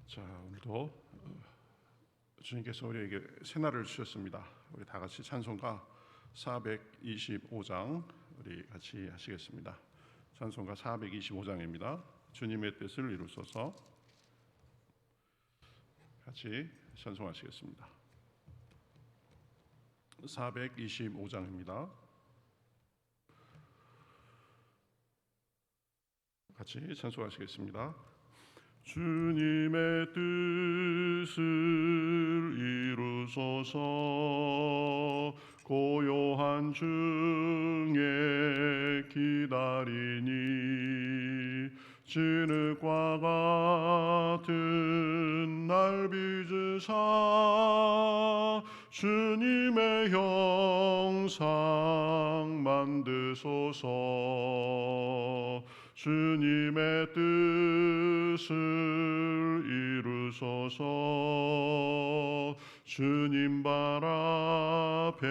자, 오늘도 주님께서 우리에게 새날을 주셨습니다. 우리 다 같이 찬송가 425장 우리 같이 하시겠습니다. 찬송가 425장입니다. 주님의 뜻을 이루소서. 같이 찬송하시겠습니다. 425장입니다. 같이 찬송하시겠습니다. 주님의 뜻을 이루소서. 고요한 중에 기다리니 진흙과 같은 날 빚으사 주님의 형상 만드소서. 주님의 뜻을 이루소서. 주님 발 앞에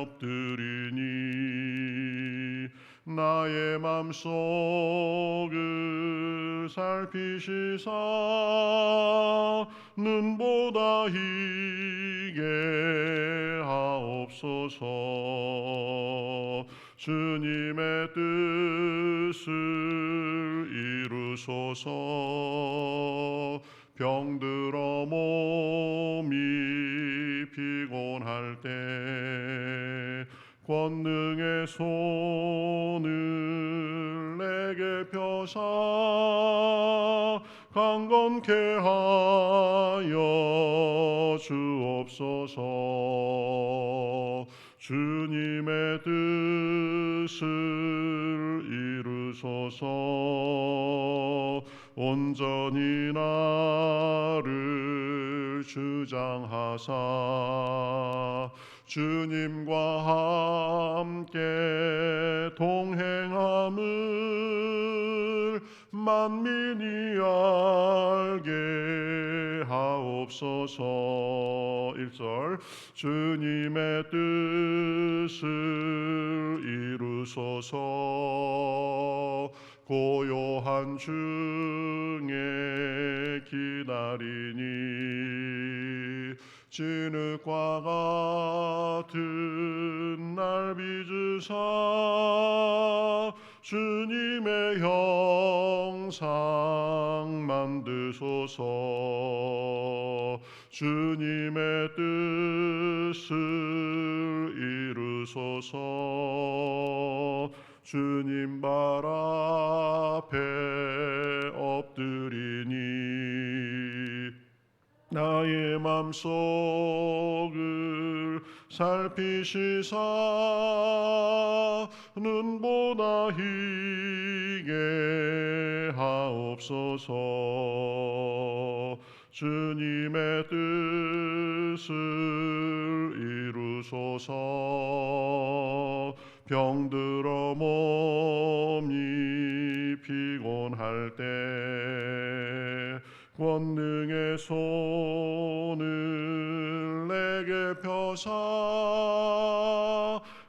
엎드리니 나의 맘속을 살피시사 눈보다 희게 하옵소서. 주님의 뜻을 이루소서. 병들어 몸이 피곤할 때 권능의 손을 내게 펴사 강건케 하여 주옵소서. 주님의 뜻을 이루소서. 온전히 나를 주장하사 주님과 함께 동행함을 만민이 알게 하옵소서. 1절 주님의 뜻을 이루소서. 고요한 중에 기다리니 진흙과 같은 날 빚으사 주님의 형상 만드소서. 주님의 뜻을 이루소서. 주님 발 앞에 엎드리니 나의 맘속을 살피시사 눈보다 희게 하옵소서. 주님의 뜻을 이루소서. 병들어 몸이 피곤할 때 권능의 손을 내게 펴사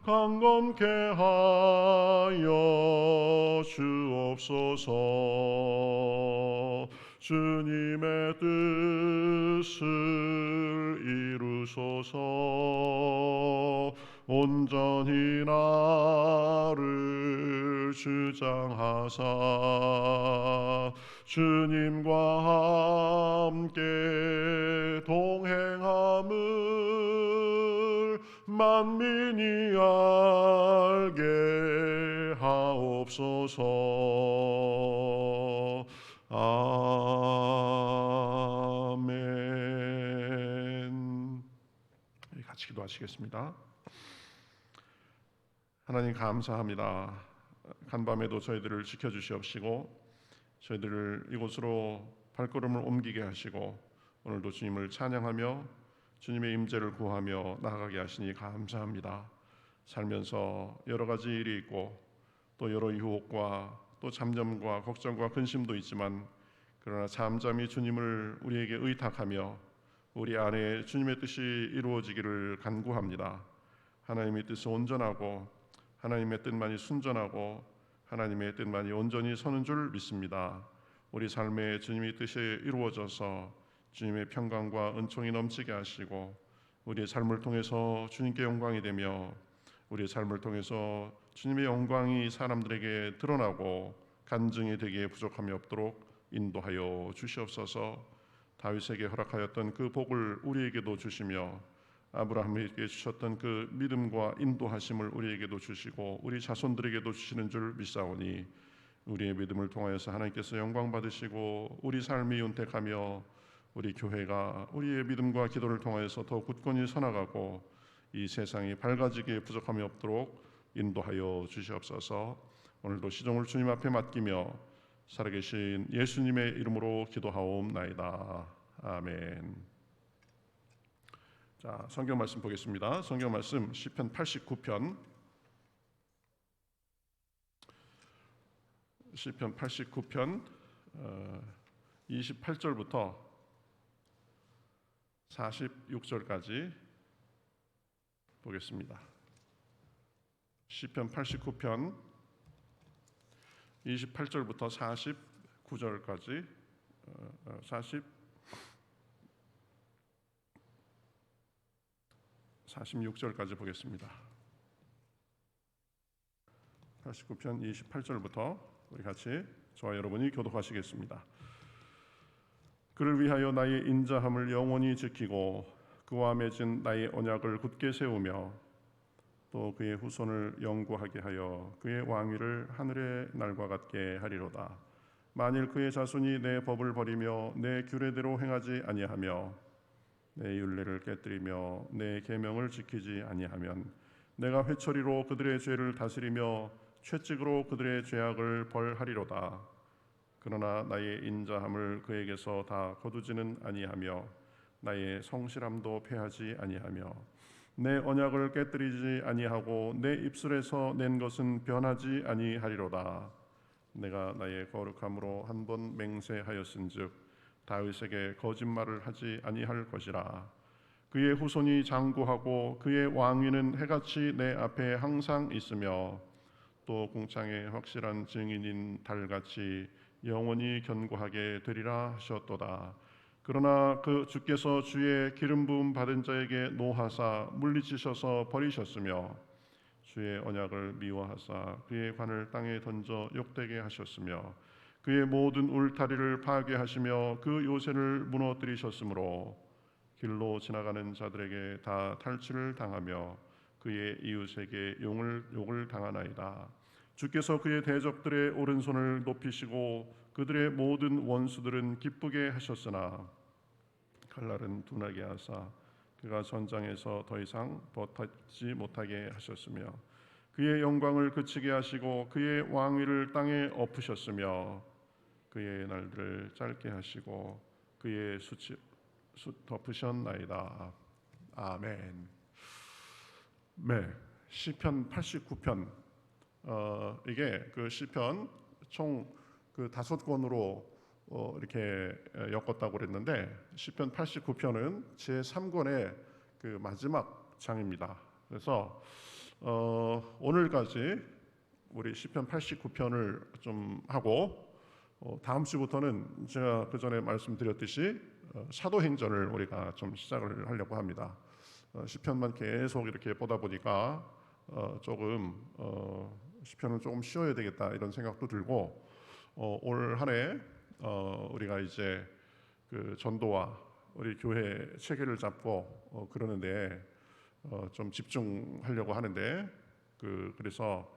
강건케 하여 주옵소서. 주님의 뜻을 이루소서. 온전히 나를 주장하사 주님과 함께 동행함을 만민이 알게 하옵소서. 아멘. 같이 기도하시겠습니다. 하나님 감사합니다. 간밤에도 저희들을 지켜주시옵시고 저희들을 이곳으로 발걸음을 옮기게 하시고 오늘도 주님을 찬양하며 주님의 임재를 구하며 나아가게 하시니 감사합니다. 살면서 여러 가지 일이 있고 또 여러 유혹과 또 잠잠과 걱정과 근심도 있지만 그러나 잠잠히 주님을 우리에게 의탁하며 우리 안에 주님의 뜻이 이루어지기를 간구합니다. 하나님의 뜻이 온전하고 하나님의 뜻만이 순전하고 하나님의 뜻만이 온전히 서는 줄 믿습니다. 우리 삶에 주님의 뜻이 이루어져서 주님의 평강과 은총이 넘치게 하시고 우리의 삶을 통해서 주님께 영광이 되며 우리의 삶을 통해서 주님의 영광이 사람들에게 드러나고 간증이 되기에 부족함이 없도록 인도하여 주시옵소서. 다윗에게 허락하였던 그 복을 우리에게도 주시며 아브라함에게 주셨던 그 믿음과 인도하심을 우리에게도 주시고 우리 자손들에게도 주시는 줄 믿사오니 우리의 믿음을 통하여서 하나님께서 영광 받으시고 우리 삶이 윤택하며 우리 교회가 우리의 믿음과 기도를 통하여서 더 굳건히 서나가고 이 세상이 밝아지기에 부족함이 없도록 인도하여 주시옵소서. 오늘도 시종을 주님 앞에 맡기며 살아계신 예수님의 이름으로 기도하옵나이다. 아멘. 자, 성경 말씀 보겠습니다. 성경 말씀 시편 89편 시편 89편 28절부터 46절까지 보겠습니다. 시편 89편 28절부터 49절까지 46절까지 보겠습니다. 89편 28절부터 우리 같이 저와 여러분이 교독하시겠습니다. 그를 위하여 나의 인자함을 영원히 지키고 그와 맺은 나의 언약을 굳게 세우며 또 그의 후손을 영구하게 하여 그의 왕위를 하늘의 날과 같게 하리로다. 만일 그의 자손이 내 법을 버리며 내 규례대로 행하지 아니하며 내 율례를 깨뜨리며 내 계명을 지키지 아니하면 내가 회초리로 그들의 죄를 다스리며 채찍으로 그들의 죄악을 벌하리로다. 그러나 나의 인자함을 그에게서 다 거두지는 아니하며 나의 성실함도 패하지 아니하며 내 언약을 깨뜨리지 아니하고 내 입술에서 낸 것은 변하지 아니하리로다. 내가 나의 거룩함으로 한 번 맹세하였은즉 다윗에게 거짓말을 하지 아니할 것이라. 그의 후손이 장구하고 그의 왕위는 해같이 내 앞에 항상 있으며 또 궁창의 확실한 증인인 달같이 영원히 견고하게 되리라 하셨도다. 그러나 그 주께서 주의 기름 부음 받은 자에게 노하사 물리치셔서 버리셨으며 주의 언약을 미워하사 그의 관을 땅에 던져 욕되게 하셨으며 그의 모든 울타리를 파괴하시며 그 요새를 무너뜨리셨으므로 길로 지나가는 자들에게 다 탈취를 당하며 그의 이웃에게 욕을 당하나이다. 주께서 그의 대적들의 오른손을 높이시고 그들의 모든 원수들은 기쁘게 하셨으나 칼날은 둔하게 하사 그가 전장에서 더 이상 버티지 못하게 하셨으며 그의 영광을 그치게 하시고 그의 왕위를 땅에 엎으셨으며 그의 날들을 짧게 하시고 그의 숫 덮으셨나이다. 아멘. 네, 시편 89편 이게 그 시편 총 그 5권으로 이렇게 엮었다고 그랬는데 시편 89편은 제 3권의 그 마지막 장입니다. 그래서 오늘까지 우리 시편 89편을 좀 하고 다음 주부터는 제가 그 전에 말씀드렸듯이 사도행전을 우리가 좀 시작을 하려고 합니다. 시편만 계속 이렇게 보다 보니까 조금 시편은 조금 쉬어야 되겠다 이런 생각도 들고 올 한 해 우리가 이제 그 전도와 우리 교회 체계를 잡고 그러는데 좀 집중하려고 하는데 그래서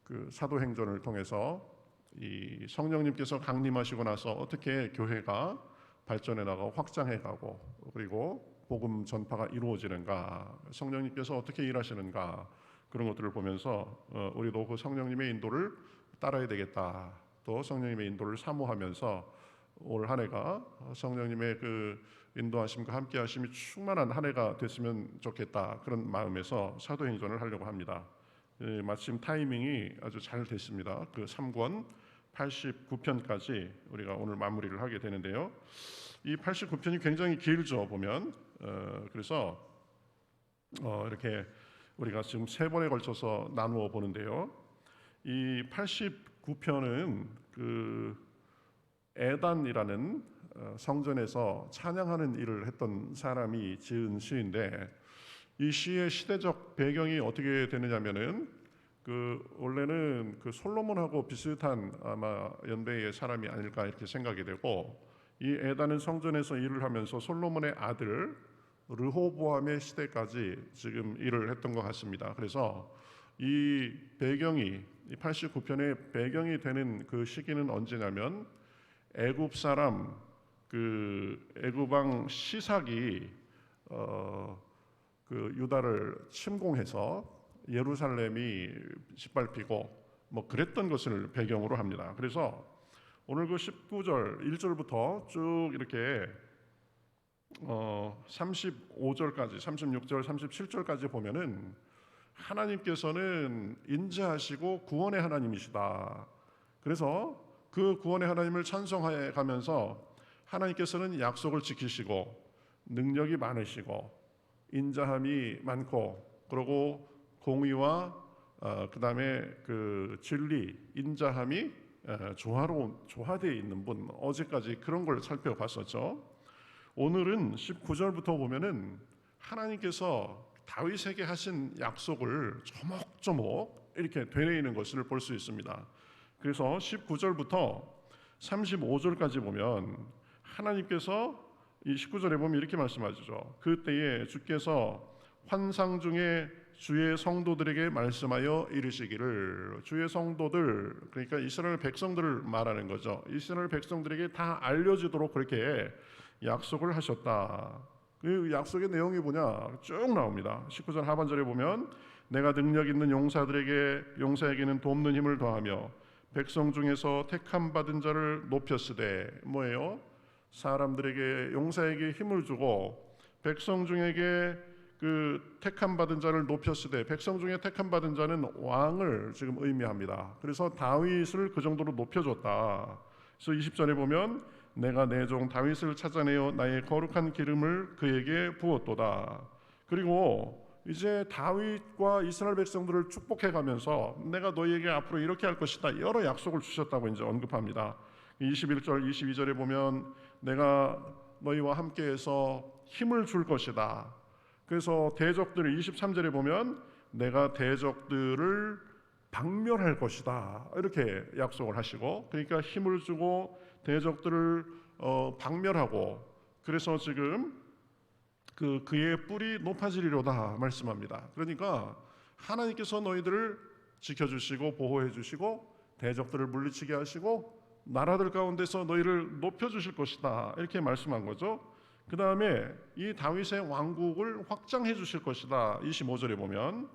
그 사도행전을 통해서 이 성령님께서 강림하시고 나서 어떻게 교회가 발전해 나가고 확장해 가고 그리고 복음 전파가 이루어지는가, 성령님께서 어떻게 일하시는가, 그런 것들을 보면서 우리도 그 성령님의 인도를 따라야 되겠다. 또 성령님의 인도를 사모하면서 올 한 해가 성령님의 그 인도하심과 함께 하심이 충만한 한 해가 됐으면 좋겠다. 그런 마음에서 사도행전을 하려고 합니다. 마침 타이밍이 아주 잘 됐습니다. 그 3권 89편까지 우리가 오늘 마무리를 하게 되는데요. 이 89편이 굉장히 길죠, 보면. 그래서 이렇게 우리가 지금 3번에 걸쳐서 나누어 보는데요. 이 89편은 그 에단이라는 성전에서 찬양하는 일을 했던 사람이 지은 시인데, 이 시의 시대적 배경이 어떻게 되느냐면은 원래는 솔로몬하고 비슷한 아마 연배의 사람이 아닐까 이렇게 생각이 되고, 이 에단은 성전에서 일을 하면서 솔로몬의 아들 르호보암의 시대까지 지금 일을 했던 것 같습니다. 그래서 이 배경이, 이 89편의 배경이 되는 그 시기는 언제냐면, 애굽 사람 애굽 왕 시삭이 유다를 침공해서 예루살렘이 짓밟히고 뭐 그랬던 것을 배경으로 합니다. 그래서 오늘 19절 1절부터 쭉 이렇게 35절까지 36절 37절까지 보면은 하나님께서는 인자하시고 구원의 하나님이시다. 그래서 그 구원의 하나님을 찬송해 가면서 하나님께서는 약속을 지키시고 능력이 많으시고 인자함이 많고, 그리고 공의와 그다음에 진리, 인자함이 조화되어 있는 분, 어제까지 그런 걸 살펴봤었죠. 오늘은 19절부터 보면은 하나님께서 다윗에게 하신 약속을 조목조목 이렇게 되뇌이는 것을 볼 수 있습니다. 그래서 19절부터 35절까지 보면 하나님께서 이 19절에 보면 이렇게 말씀하시죠. 그때에 주께서 환상 중에 주의 성도들에게 말씀하여 이르시기를. 주의 성도들, 그러니까 이스라엘 백성들을 말하는 거죠. 이스라엘 백성들에게 다 알려지도록 그렇게 약속을 하셨다. 그 약속의 내용이 뭐냐 쭉 나옵니다. 19절 하반절에 보면 내가 능력 있는 용사에게는 돕는 힘을 더하며 백성 중에서 택함 받은 자를 높였으되, 뭐예요? 사람들에게, 용사에게 힘을 주고 백성 중에게 택함 받은 자를 높였으되, 백성 중에 택함 받은 자는 왕을 지금 의미합니다. 그래서 다윗을 그 정도로 높여줬다. 그래서 20절에 보면 내가 내 종 다윗을 찾아내어 나의 거룩한 기름을 그에게 부었도다. 그리고 이제 다윗과 이스라엘 백성들을 축복해가면서 내가 너희에게 앞으로 이렇게 할 것이다, 여러 약속을 주셨다고 이제 언급합니다. 21절 22절에 보면 내가 너희와 함께해서 힘을 줄 것이다. 그래서 대적들을 23절에 보면 내가 대적들을 박멸할 것이다, 이렇게 약속을 하시고, 그러니까 힘을 주고 대적들을 박멸하고, 그래서 지금 그의 뿔이 높아지리로다 말씀합니다. 그러니까 하나님께서 너희들을 지켜주시고 보호해주시고 대적들을 물리치게 하시고 나라들 가운데서 너희를 높여주실 것이다, 이렇게 말씀한 거죠. 그 다음에 이 다윗의 왕국을 확장해 주실 것이다. 25절에 보면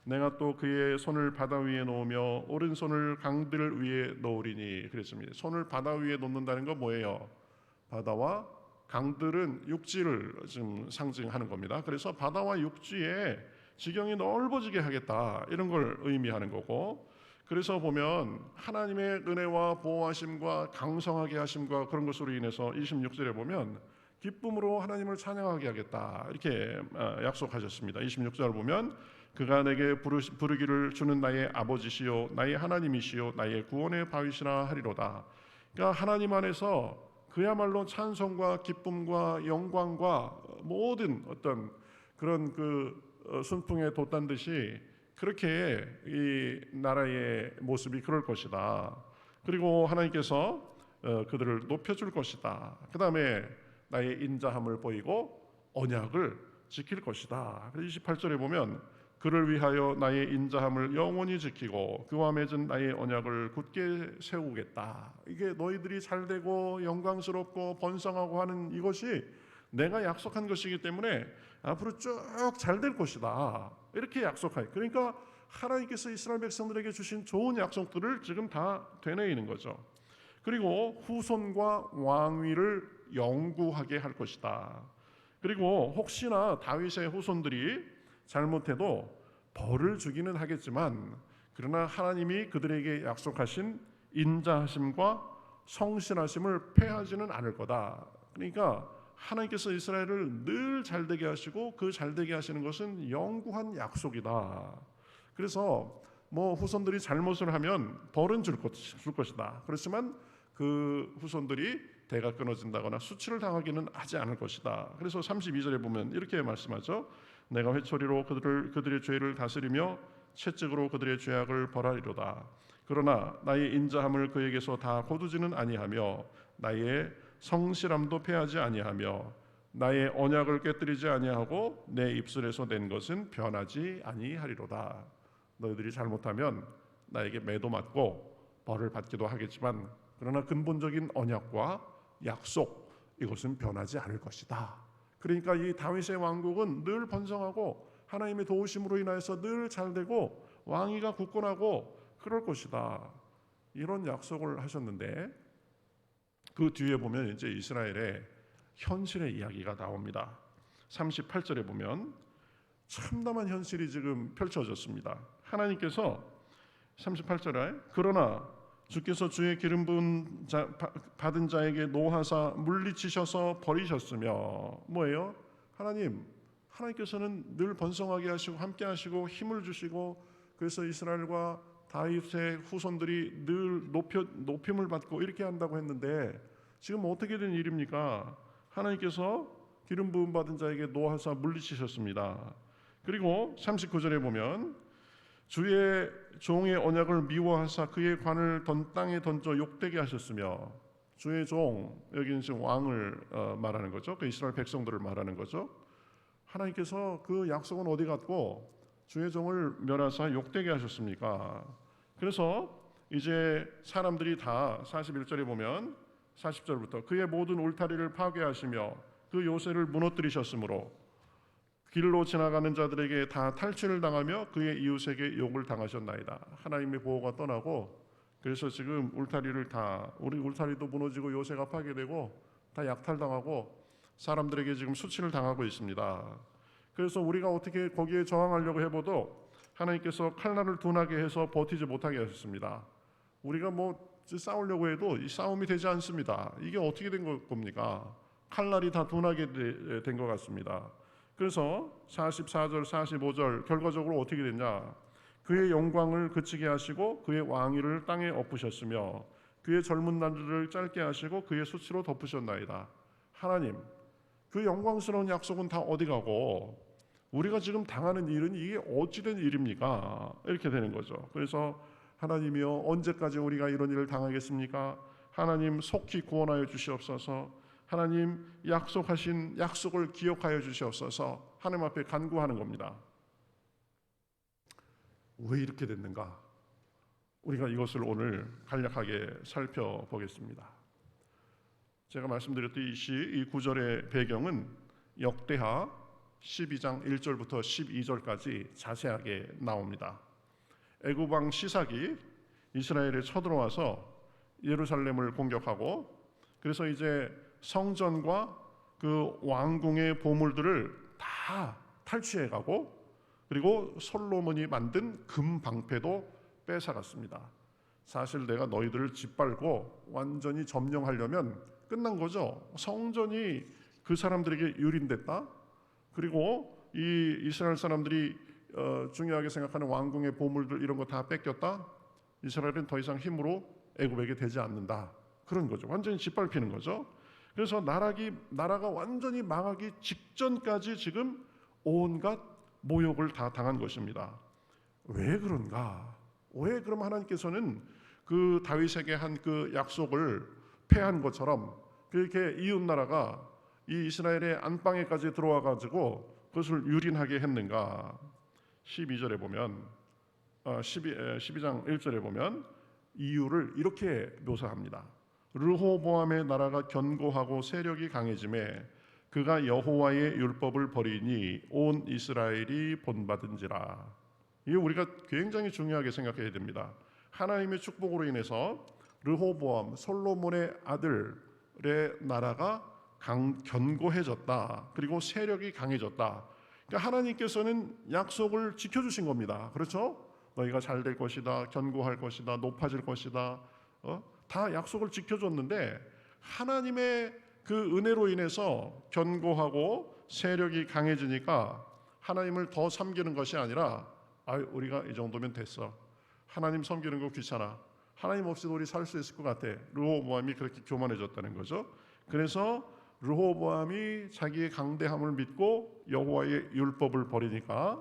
내가 또 그의 손을 바다 위에 놓으며 오른손을 강들 위에 놓으리니 그랬습니다. 손을 바다 위에 놓는다는 건 뭐예요? 바다와 강들은 육지를 지금 상징하는 겁니다. 그래서 바다와 육지에 지경이 넓어지게 하겠다, 이런 걸 의미하는 거고, 그래서 보면 하나님의 은혜와 보호하심과 강성하게 하심과 그런 것으로 인해서 26절에 보면 기쁨으로 하나님을 찬양하게 하겠다, 이렇게 약속하셨습니다. 26절 보면 그가 내게 부르기를 주는 나의 아버지시요 나의 하나님이시요 나의 구원의 바위시라 하리로다. 그러니까 하나님 안에서 그야말로 찬송과 기쁨과 영광과 모든 어떤 그런 순풍에 돛단 듯이 그렇게 이 나라의 모습이 그럴 것이다. 그리고 하나님께서 그들을 높여줄 것이다. 그 다음에 나의 인자함을 보이고 언약을 지킬 것이다. 28절에 보면 그를 위하여 나의 인자함을 영원히 지키고 그와 맺은 나의 언약을 굳게 세우겠다. 이게 너희들이 잘되고 영광스럽고 번성하고 하는 이것이 내가 약속한 것이기 때문에 앞으로 쭉 잘 될 것이다, 이렇게 약속하요. 그러니까 하나님께서 이스라엘 백성들에게 주신 좋은 약속들을 지금 다 되뇌이는 거죠. 그리고 후손과 왕위를 영구하게 할 것이다. 그리고 혹시나 다윗의 후손들이 잘못해도 벌을 주기는 하겠지만, 그러나 하나님이 그들에게 약속하신 인자하심과 성실하심을 패하지는 않을 거다. 그러니까 하나님께서 이스라엘을 늘 잘되게 하시고 그 잘되게 하시는 것은 영구한 약속이다. 그래서 후손들이 잘못을 하면 벌은 줄 것이다. 그렇지만 그 후손들이 대가 끊어진다거나 수치를 당하기는 하지 않을 것이다. 그래서 32절에 보면 이렇게 말씀하죠. 내가 회초리로 그들의 죄를 다스리며 채찍으로 그들의 죄악을 벌하리로다. 그러나 나의 인자함을 그에게서 다 거두지는 아니하며 나의 성실함도 패하지 아니하며 나의 언약을 깨뜨리지 아니하고 내 입술에서 낸 것은 변하지 아니하리로다. 너희들이 잘못하면 나에게 매도 맞고 벌을 받기도 하겠지만 그러나 근본적인 언약과 약속 이것은 변하지 않을 것이다. 그러니까 이 다윗의 왕국은 늘 번성하고 하나님의 도우심으로 인하여서 늘 잘되고 왕위가 굳건하고 그럴 것이다. 이런 약속을 하셨는데 그 뒤에 보면 이제 이스라엘의 현실의 이야기가 나옵니다. 38절에 보면 참담한 현실이 지금 펼쳐졌습니다. 하나님께서 38절에 그러나 주께서 주의 기름 부은 받은 자에게 노하사 물리치셔서 버리셨으며 뭐예요? 하나님께서는 늘 번성하게 하시고 함께 하시고 힘을 주시고 그래서 이스라엘과 다윗의 후손들이 늘 높임을 받고 이렇게 한다고 했는데 지금 어떻게 된 일입니까? 하나님께서 기름 부음 받은 자에게 노하사 물리치셨습니다. 그리고 39절에 보면 주의 종의 언약을 미워하사 그의 관을 땅에 던져 욕되게 하셨으며 주의 종 여기는 지금 왕을 말하는 거죠. 그 이스라엘 백성들을 말하는 거죠. 하나님께서 그 약속은 어디 갔고 주의 종을 멸하사 욕되게 하셨습니까? 그래서 이제 사람들이 다 41절에 보면 40절부터 그의 모든 울타리를 파괴하시며 그 요새를 무너뜨리셨으므로 길로 지나가는 자들에게 다 탈취를 당하며 그의 이웃에게 욕을 당하셨나이다. 하나님의 보호가 떠나고 그래서 지금 우리 울타리도 무너지고 요새가 파괴되고 다 약탈당하고 사람들에게 지금 수치를 당하고 있습니다. 그래서 우리가 어떻게 거기에 저항하려고 해봐도 하나님께서 칼날을 둔하게 해서 버티지 못하게 하셨습니다. 우리가 싸우려고 해도 이 싸움이 되지 않습니다. 이게 어떻게 된 겁니까? 칼날이 다 둔하게 된 것 같습니다. 그래서 44절 45절 결과적으로 어떻게 됐냐? 그의 영광을 그치게 하시고 그의 왕위를 땅에 엎으셨으며 그의 젊은 날들을 짧게 하시고 그의 수치로 덮으셨나이다. 하나님 그 영광스러운 약속은 다 어디 가고 우리가 지금 당하는 일은 이게 어찌된 일입니까? 이렇게 되는 거죠. 그래서 하나님이여 언제까지 우리가 이런 일을 당하겠습니까? 하나님 속히 구원하여 주시옵소서. 하나님 약속하신 약속을 기억하여 주시옵소서. 하나님 앞에 간구하는 겁니다. 왜 이렇게 됐는가? 우리가 이것을 오늘 간략하게 살펴보겠습니다. 제가 말씀드렸듯이 이 구절의 배경은 역대하 12장 1절부터 12절까지 자세하게 나옵니다. 애굽 왕 시삭이 이스라엘에 쳐들어와서 예루살렘을 공격하고 그래서 이제 성전과 그 왕궁의 보물들을 다 탈취해가고 그리고 솔로몬이 만든 금 방패도 뺏어갔습니다. 사실 내가 너희들을 짓밟고 완전히 점령하려면 끝난 거죠. 성전이 그 사람들에게 유린됐다. 그리고 이 이스라엘 사람들이 중요하게 생각하는 왕궁의 보물들 이런 거 다 뺏겼다. 이스라엘은 더 이상 힘으로 애굽에게 되지 않는다. 그런 거죠. 완전히 짓밟히는 거죠. 그래서 나라가 완전히 망하기 직전까지 지금 온갖 모욕을 다 당한 것입니다. 왜 그런가? 왜 그럼 하나님께서는 그 다윗에게 한 그 약속을 패한 것처럼 그렇게 이웃 나라가 이 이스라엘의 안방에까지 들어와 가지고 그것을 유린하게 했는가? 12절에 보면 12장 1절에 보면 이유를 이렇게 묘사합니다. 르호보암의 나라가 견고하고 세력이 강해짐에 그가 여호와의 율법을 버리니 온 이스라엘이 본받은지라. 이게 우리가 굉장히 중요하게 생각해야 됩니다. 하나님의 축복으로 인해서 르호보암 솔로몬의 아들의 나라가 견고해졌다. 그리고 세력이 강해졌다. 그러니까 하나님께서는 약속을 지켜주신 겁니다. 그렇죠? 너희가 잘 될 것이다, 견고할 것이다, 높아질 것이다. 다 약속을 지켜줬는데 하나님의 그 은혜로 인해서 견고하고 세력이 강해지니까 하나님을 더 섬기는 것이 아니라 우리가 이 정도면 됐어. 하나님 섬기는 거 귀찮아. 하나님 없이도 우리 살 수 있을 것 같아. 르호보암이 그렇게 교만해졌다는 거죠. 그래서 르호보암이 자기의 강대함을 믿고 여호와의 율법을 버리니까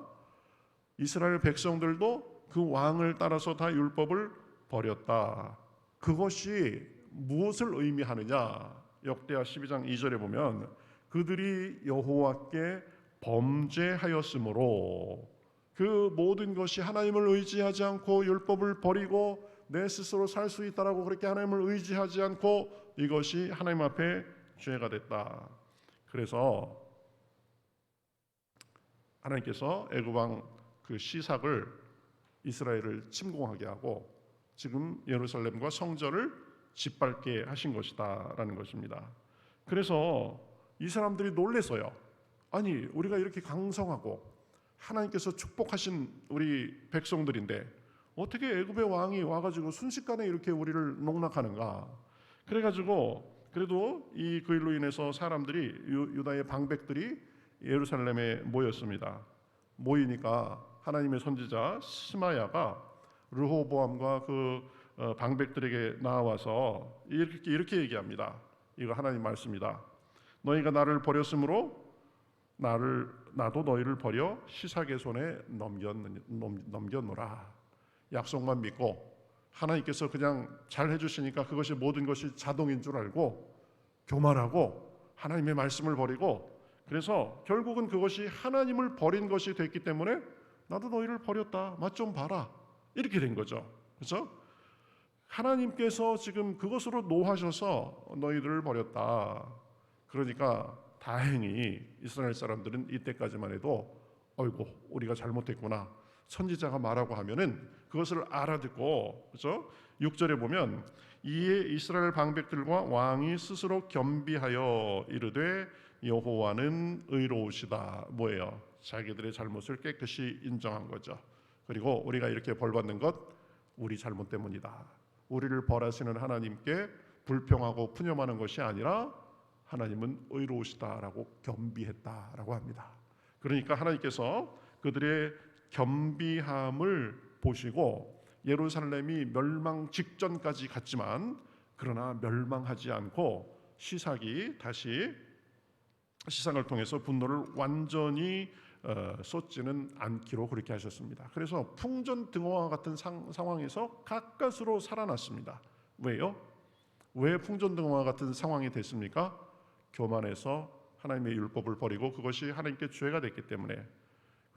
이스라엘 백성들도 그 왕을 따라서 다 율법을 버렸다. 그것이 무엇을 의미하느냐? 역대하 12장 2절에 보면 그들이 여호와께 범죄하였으므로 그 모든 것이 하나님을 의지하지 않고 율법을 버리고 내 스스로 살 수 있다라고 그렇게 하나님을 의지하지 않고 이것이 하나님 앞에 죄가 됐다. 그래서 하나님께서 애굽 왕 그 시삭을 이스라엘을 침공하게 하고 지금 예루살렘과 성전을 짓밟게 하신 것이다라는 것입니다. 그래서 이 사람들이 놀래서요. 아니 우리가 이렇게 강성하고 하나님께서 축복하신 우리 백성들인데 어떻게 애굽의 왕이 와가지고 순식간에 이렇게 우리를 농락하는가? 그래가지고 그래도 그 일로 인해서 사람들이 유다의 방백들이 예루살렘에 모였습니다. 모이니까 하나님의 선지자 스마야가 르호보암과 그 방백들에게 나와서 이렇게 얘기합니다. 이거 하나님 말씀이다. 너희가 나를 버렸으므로 나도 너희를 버려 시삭의 손에 넘겨놓으라. 약속만 믿고 하나님께서 그냥 잘 해주시니까 그것이 모든 것이 자동인 줄 알고 교만하고 하나님의 말씀을 버리고 그래서 결국은 그것이 하나님을 버린 것이 됐기 때문에 나도 너희를 버렸다. 맛 좀 봐라. 이렇게 된 거죠. 그렇죠? 하나님께서 지금 그것으로 노하셔서 너희들을 버렸다. 그러니까 다행히 이스라엘 사람들은 이때까지만 해도 어이고 우리가 잘못했구나. 선지자가 말하고 하면은 그것을 알아듣고 그렇죠? 6절에 보면 이에 이스라엘 방백들과 왕이 스스로 겸비하여 이르되 여호와는 의로우시다. 뭐예요? 자기들의 잘못을 깨끗이 인정한 거죠. 그리고 우리가 이렇게 벌받는 것 우리 잘못 때문이다. 우리를 벌하시는 하나님께 불평하고 푸념하는 것이 아니라 하나님은 의로우시다라고 겸비했다라고 합니다. 그러니까 하나님께서 그들의 겸비함을 보시고 예루살렘이 멸망 직전까지 갔지만 그러나 멸망하지 않고 시삭을 통해서 분노를 완전히 쏟지는 않기로 그렇게 하셨습니다. 그래서 풍전등화와 같은 상황에서 가까스로 살아났습니다. 왜요? 왜 풍전등화와 같은 상황이 됐습니까? 교만해서 하나님의 율법을 버리고 그것이 하나님께 죄가 됐기 때문에.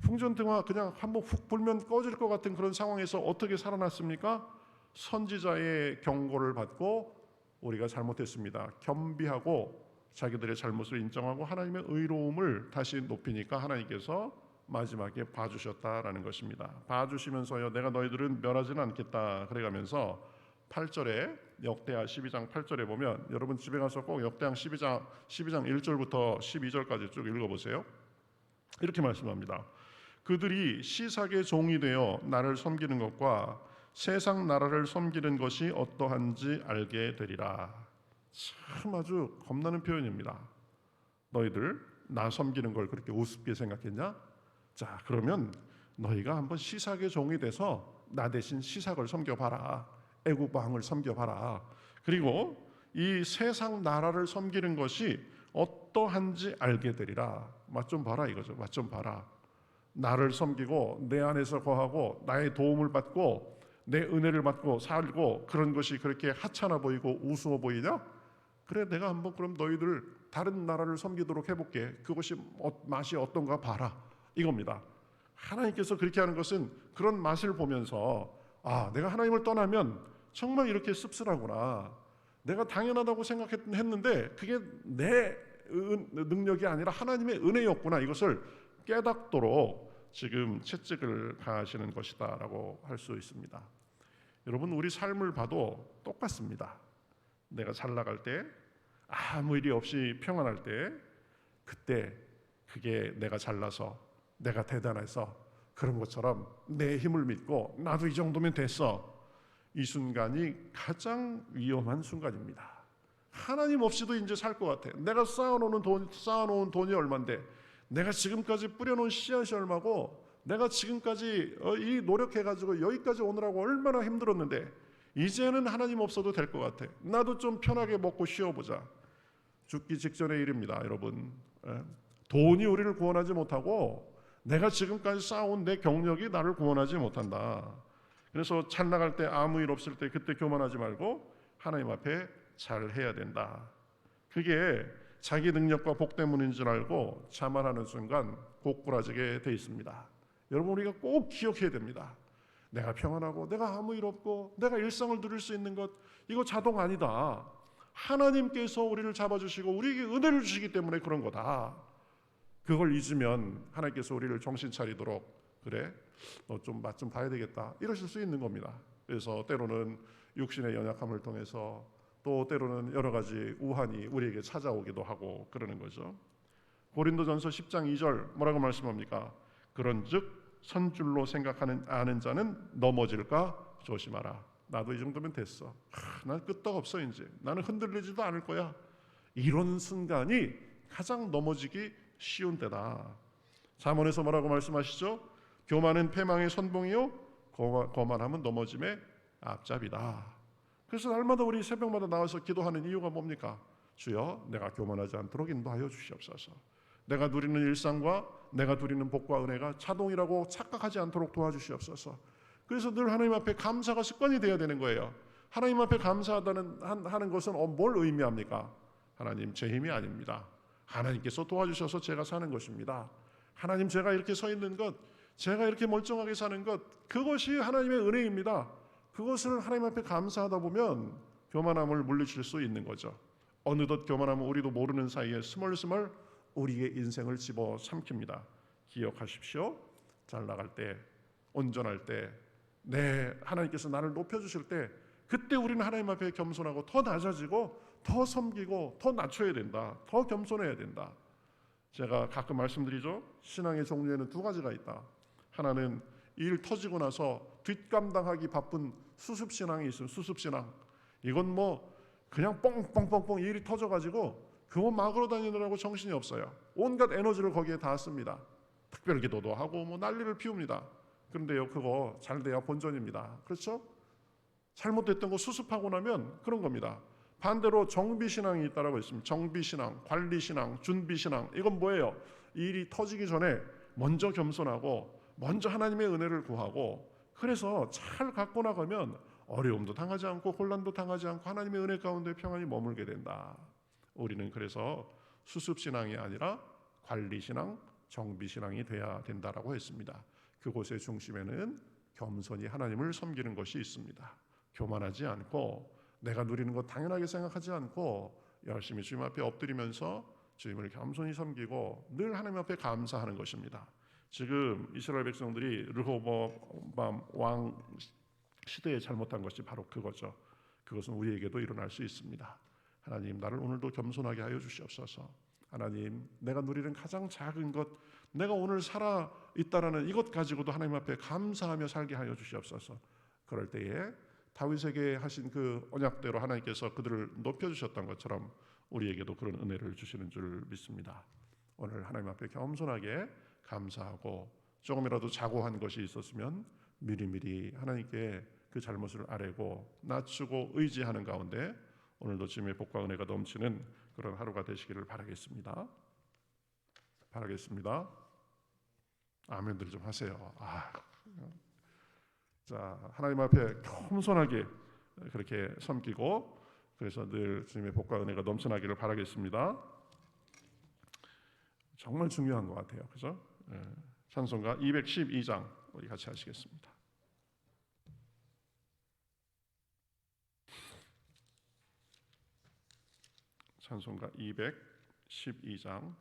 풍전등화 그냥 한번 훅 불면 꺼질 것 같은 그런 상황에서 어떻게 살아났습니까? 선지자의 경고를 받고 우리가 잘못했습니다. 겸비하고 자기들의 잘못을 인정하고 하나님의 의로움을 다시 높이니까 하나님께서 마지막에 봐주셨다라는 것입니다. 봐주시면서요 내가 너희들은 멸하지는 않겠다 그래가면서 8절에 역대하 12장 8절에 보면 여러분 집에 가서 꼭 역대하 12장 1절부터 12절까지 쭉 읽어보세요. 이렇게 말씀합니다. 그들이 시삭의 종이 되어 나를 섬기는 것과 세상 나라를 섬기는 것이 어떠한지 알게 되리라. 참 아주 겁나는 표현입니다. 너희들 나 섬기는 걸 그렇게 우습게 생각했냐? 자 그러면 너희가 한번 시삭의 종이 돼서 나 대신 시삭을 섬겨봐라. 애국 왕을 섬겨봐라. 그리고 이 세상 나라를 섬기는 것이 어떠한지 알게 되리라. 맛 좀 봐라 이거죠. 맛 좀 봐라. 나를 섬기고 내 안에서 거하고 나의 도움을 받고 내 은혜를 받고 살고 그런 것이 그렇게 하찮아 보이고 우스워 보이냐? 그래 내가 한번 그럼 너희들 다른 나라를 섬기도록 해볼게. 그것이 맛이 어떤가 봐라. 이겁니다. 하나님께서 그렇게 하는 것은 그런 맛을 보면서 아 내가 하나님을 떠나면 정말 이렇게 씁쓸하구나. 내가 당연하다고 생각했는데 그게 내 능력이 아니라 하나님의 은혜였구나. 이것을 깨닫도록 지금 채찍을 가하시는 것이다 라고 할 수 있습니다. 여러분 우리 삶을 봐도 똑같습니다. 내가 잘 나갈 때 아무 일이 없이 평안할 때 그때 그게 내가 잘나서 내가 대단해서 그런 것처럼 내 힘을 믿고 나도 이 정도면 됐어. 이 순간이 가장 위험한 순간입니다. 하나님 없이도 이제 살 것 같아. 내가 쌓아놓은 돈이 얼만데 내가 지금까지 뿌려놓은 씨앗이 얼마고 내가 지금까지 이 노력해가지고 여기까지 오느라고 얼마나 힘들었는데 이제는 하나님 없어도 될 것 같아. 나도 좀 편하게 먹고 쉬어보자. 죽기 직전의 일입니다, 여러분. 돈이 우리를 구원하지 못하고 내가 지금까지 쌓아온 내 경력이 나를 구원하지 못한다. 그래서 잘 나갈 때, 아무 일 없을 때 그때 교만하지 말고 하나님 앞에 잘 해야 된다. 그게 자기 능력과 복 때문인 줄 알고 자만하는 순간 고꾸라지게 돼 있습니다. 여러분, 우리가 꼭 기억해야 됩니다. 내가 평안하고 내가 아무 일 없고 내가 일상을 누릴 수 있는 것, 이거 자동 아니다. 하나님께서 우리를 잡아주시고 우리에게 은혜를 주시기 때문에 그런 거다. 그걸 잊으면 하나님께서 우리를 정신 차리도록, 그래 너 좀 맛 좀 봐야 되겠다, 이러실 수 있는 겁니다. 그래서 때로는 육신의 연약함을 통해서, 또 때로는 여러 가지 우환이 우리에게 찾아오기도 하고 그러는 거죠. 고린도전서 10장 2절 뭐라고 말씀합니까? 그런즉 선줄로 생각하는 아는 자는 넘어질까 조심하라. 나도 이 정도면 됐어. 난 끄떡없어. 이제 나는 흔들리지도 않을 거야. 이런 순간이 가장 넘어지기 쉬운 때다. 잠언에서 뭐라고 말씀하시죠? 교만은 패망의 선봉이요 거만함은 넘어짐의 앞잡이다. 그래서 날마다 우리 새벽마다 나와서 기도하는 이유가 뭡니까? 주여, 내가 교만하지 않도록 인도하여 주시옵소서. 내가 누리는 일상과 내가 누리는 복과 은혜가 자동이라고 착각하지 않도록 도와주시옵소서. 그래서 늘 하나님 앞에 감사가 습관이 되어야 되는 거예요. 하나님 앞에 감사하는 것은 뭘 의미합니까? 하나님, 제 힘이 아닙니다. 하나님께서 도와주셔서 제가 사는 것입니다. 하나님, 제가 이렇게 서 있는 것, 제가 이렇게 멀쩡하게 사는 것, 그것이 하나님의 은혜입니다. 그것을 하나님 앞에 감사하다 보면 교만함을 물리칠 수 있는 거죠. 어느덧 교만하면 우리도 모르는 사이에 스멀스멀 우리의 인생을 집어삼킵니다. 기억하십시오. 잘 나갈 때, 온전할 때, 하나님께서 나를 높여주실 때, 그때 우리는 하나님 앞에 겸손하고 더 낮아지고 더 섬기고 더 낮춰야 된다. 더 겸손해야 된다. 제가 가끔 말씀드리죠. 신앙의 종류에는 두 가지가 있다. 하나는 일 터지고 나서 뒷감당하기 바쁜 수습신앙이 있어요. 수습신앙. 이건 그냥 뻥뻥뻥뻥 일이 터져가지고 그거 막으러 다니느라고 정신이 없어요. 온갖 에너지를 거기에 다 씁니다. 특별기도도 하고 난리를 피웁니다. 그런데요, 그거 잘 돼야 본전입니다. 그렇죠? 잘못됐던 거 수습하고 나면 그런 겁니다. 반대로 정비신앙이 있다라고 했습니다. 정비신앙, 관리신앙, 준비신앙. 이건 뭐예요? 일이 터지기 전에 먼저 겸손하고 먼저 하나님의 은혜를 구하고, 그래서 잘 갖고 나가면 어려움도 당하지 않고 혼란도 당하지 않고 하나님의 은혜 가운데 평안히 머물게 된다. 우리는 그래서 수습신앙이 아니라 관리신앙, 정비신앙이 돼야 된다라고 했습니다. 그곳의 중심에는 겸손히 하나님을 섬기는 것이 있습니다. 교만하지 않고 내가 누리는 것 당연하게 생각하지 않고 열심히 주님 앞에 엎드리면서 주님을 겸손히 섬기고 늘 하나님 앞에 감사하는 것입니다. 지금 이스라엘 백성들이 르호보암 왕 시대에 잘못한 것이 바로 그거죠. 그것은 우리에게도 일어날 수 있습니다. 하나님, 나를 오늘도 겸손하게 하여 주시옵소서. 하나님, 내가 누리는 가장 작은 것, 내가 오늘 살아 있다라는 이것 가지고도 하나님 앞에 감사하며 살게 하여 주시옵소서. 그럴 때에 다윗에게 하신 그 언약대로 하나님께서 그들을 높여주셨던 것처럼 우리에게도 그런 은혜를 주시는 줄 믿습니다. 오늘 하나님 앞에 겸손하게 감사하고 조금이라도 자고한 것이 있었으면 미리미리 하나님께 그 잘못을 아뢰고 낮추고 의지하는 가운데 오늘도 주님의 복과 은혜가 넘치는 그런 하루가 되시기를 바라겠습니다. 아멘들 좀 하세요. 자, 하나님 앞에 겸손하게 그렇게 섬기고, 그래서 늘 주님의 복과 은혜가 넘쳐나기를 바라겠습니다. 정말 중요한 것 같아요. 그죠? 찬송가 212장 우리 같이 하시겠습니다. 찬송가 212장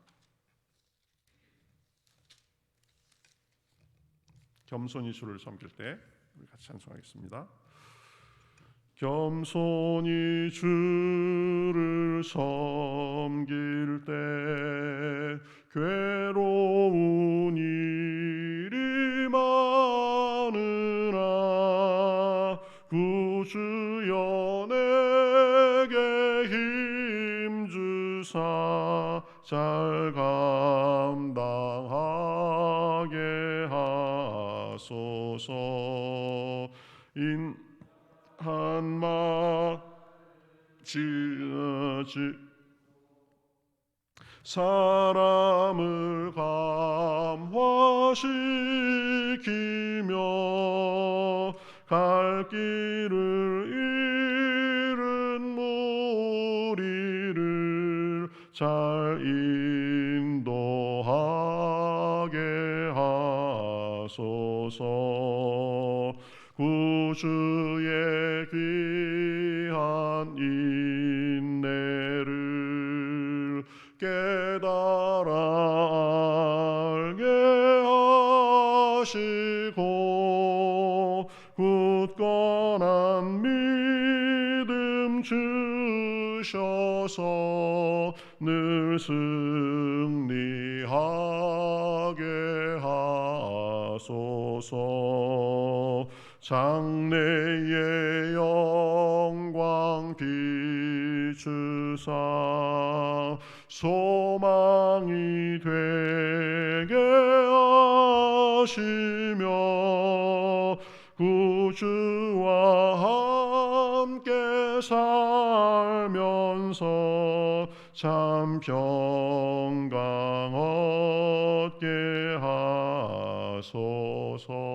겸손히 주를 섬길 때 우리 같이 찬송하겠습니다. 겸손히 주를 섬길 때 괴로운 일이 많으나 구주여 내게 힘주사 잘 감당하게 하소서. 사람을 감화시키며 갈 길을 잃은 무리를 잘 인도하게 하소서. 구주의 귀한 인내를 깨달아 알게 하시고 굳건한 믿음 주셔서 늘 승리하게 하소서. 장래의 영광 비추사 소망이 되게 하시며 구주와 함께 살면서 참 평강 얻게 하소서.